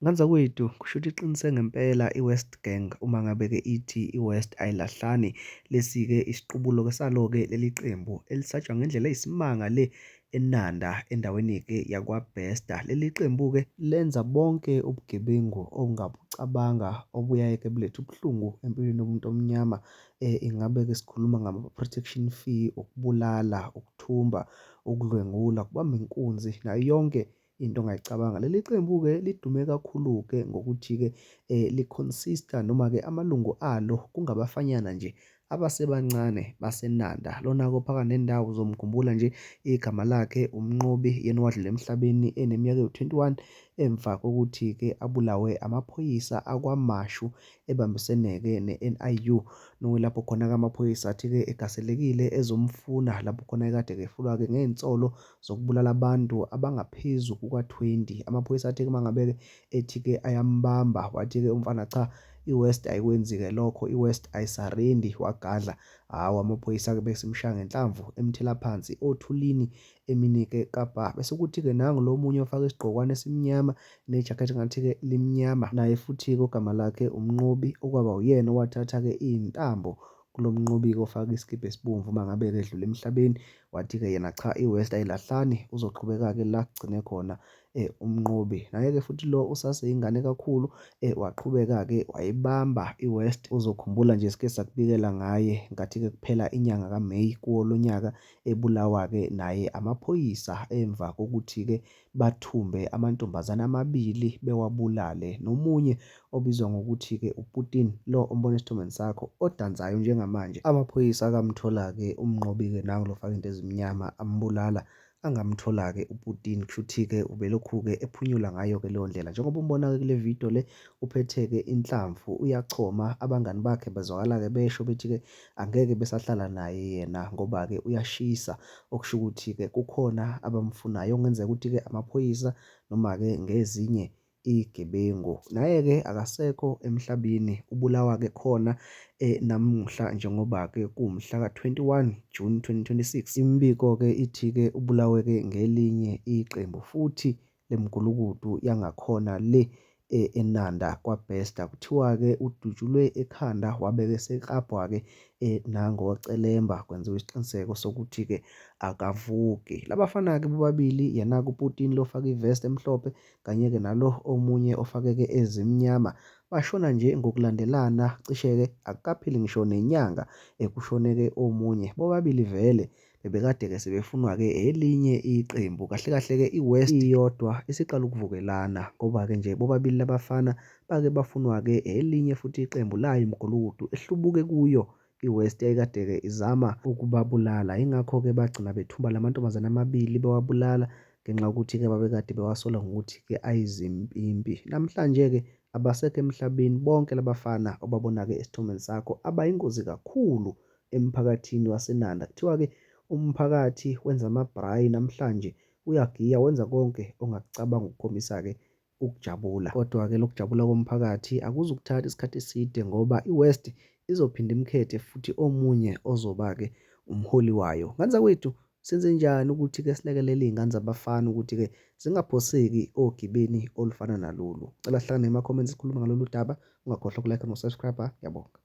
Nganzakwethu kushuthi iqinisile ngempela i-West Gang uma ngabe-ke ithi i-West ayilahlani. Lesi-ke isiqubulo-ke salo-ke leli qembu elisatshwa ngendlela eyisimanga le eNanda endaweni-ke yakwaBesta. Leli qembu-ke lenza bonke ubugebengu ongabucabanga obuyaye-ke bulethe ubuhlungu empilweni yomuntu omnyama. Ingabe-ke sikhuluma ngama-protection fee, ukubulala, ukuthumba, ukudlwengula, ukubamba inkunzi nayo yonke into ongayicabanga. Leli qembu-ke lidume kakhulu-ke ngokuthi-ke li-consist-a noma-ke amalungu alo kungabafanyana nje abasebancane baseNanda. Lona-ke ophakathi nendawo uzomkhumbula nje igama lakhe uMnqobi, yena owadlula emhlabeni eneminyaka ewu-21 emva kokuthi-ke abulawe amaphoyisa akwaMashu ebambisene-ke ne-NIU. Nokuyilapho khona-ke amaphoyisa athi-ke egaselekile ezomfuna lapho khona ekade-ke efulwa-ke ngey'nsolo zokubulala abantu abangaphezu kuka-20. Amaphoyisa athi-ke uma ngabe-ke ethi-ke ayambamba wathi-ke umfana cha, i-West ayikwenzi-ke lokho, i-West ayisarendi, wagadla. Hawu, amaphoyisa-ke bese emshaya ngenhlamvu emthela phansi othulini emini-ke kapa. Bese kuthi-ke nangu lo omunye ofake isigqokwana esimnyama nejakhethi engathi-ke limnyama, naye futhi-ke ogama lakhe uMnqobi, okwaba uyena owathatha-ke iy'ntambo kulo Mnqobi-ke ofake isikibha esibomvu uma ngabe-ke edlule emhlabeni. Wathi-ke yena cha, i-West ayilahlani, uzoqhubeka-ke la kugcine khona uMnqobi. Naye-ke futhi lo usaseyingane kakhulu waqhubeka-ke wayibamba i-West. Uzokhumbula nje sike sakubikela ngaye nkathi-ke kuphela inyanga kaMeyi kuwo lo nyaka ebulawa-ke naye amaphoyisa emva kokuthi-ke bathumbe amantombazane amabili bewabulale. Nomunye obizwa ngokuthi-ke uPutin, lo ombona esithombeni sakho odansayo njengamanje. Amaphoyisa akamthola-ke uMnqobi-ke nangu lo ofake into ezimnyama ambulala, angamthola-ke uPutin. Kushuthi-ke ubelokhu-ke ephunyula ngayo-ke leyo ndlela. Njengoba umbona-ke kule video le uphetheke inhlamvu uyachoma, abangani bakhe bezwakala-ke besho bethi-ke angeke besahlala naye yena ngoba-ke uyashisa, okusho ukuthi-ke kukhona abamfunayo. Okungenzeka ukuthi-ke amaphoyisa noma-ke ngezinye iy'gebengu. Naye-ke akasekho emhlabeni, ubulawa-ke khona namuhla njengoba-ke kuwumhla ka-21 June 2026. Imibiko-ke ithi-ke ubulawe-ke ngelinye iqembu futhi lemgulukudu yangakhona le eNanda kwaBesta. Kuthiwa-ke udutshulwe ekhanda wabeke eseklabhwa-ke nangocelemba, kwenziwa isiqiniseko sokuthi-ke akavuki. Labafana-ke bobabili, yena-ke uPutin lo ofake ivesti emhlophe kanye-ke nalo omunye ofake-ke ezimnyama, bashona nje ngokulandelana. Cishe-ke akukapheli ngisho nenyanga kushone-ke omunye. Bobabili vele bebekade-ke sebefunwa-ke elinye iqembu. Kahle kahle-ke i-West iyodwa isiqala ukuvukelana ngoba-ke nje bobabili labafana bake bafunwa-ke elinye futhi iqembu layo imigulukudu ehlubuke kuyo i-West yayikade-ke izama ukubabulala. Yingakho-ke bagcina bethumba la mantombazane amabili bewabulala ngenxa yokuthi-ke babekade bewasola ngokuthi-ke ayizimpimpi. Namhlanje-ke abasekho emhlabeni bonke labafana obabona-ke esithombeni sakho abayingozi kakhulu emphakathini waseNanda. Kuthiwa-ke umphakathi wenza ama-braai namhlanje, uyagiya, wenza konke ongakucabanga ukukhombisa-ke ukujabula. Kodwa-ke lokujabula komphakathi akuzukuthatha isikhathi eside ngoba i-West izophinda imkhethe futhi omunye ozoba-ke umholi wayo. Nganzakwethu, senzenjani ukuthi-ke silekelele iy'ngane zabafana ukuthi-ke zingaphoseki ogibeni olufana nalolu? Cela sihlangane ema-comments sikhulume ngalolu daba. Ungakhohlwa uku-like no-subscribe. Ngiyabonga.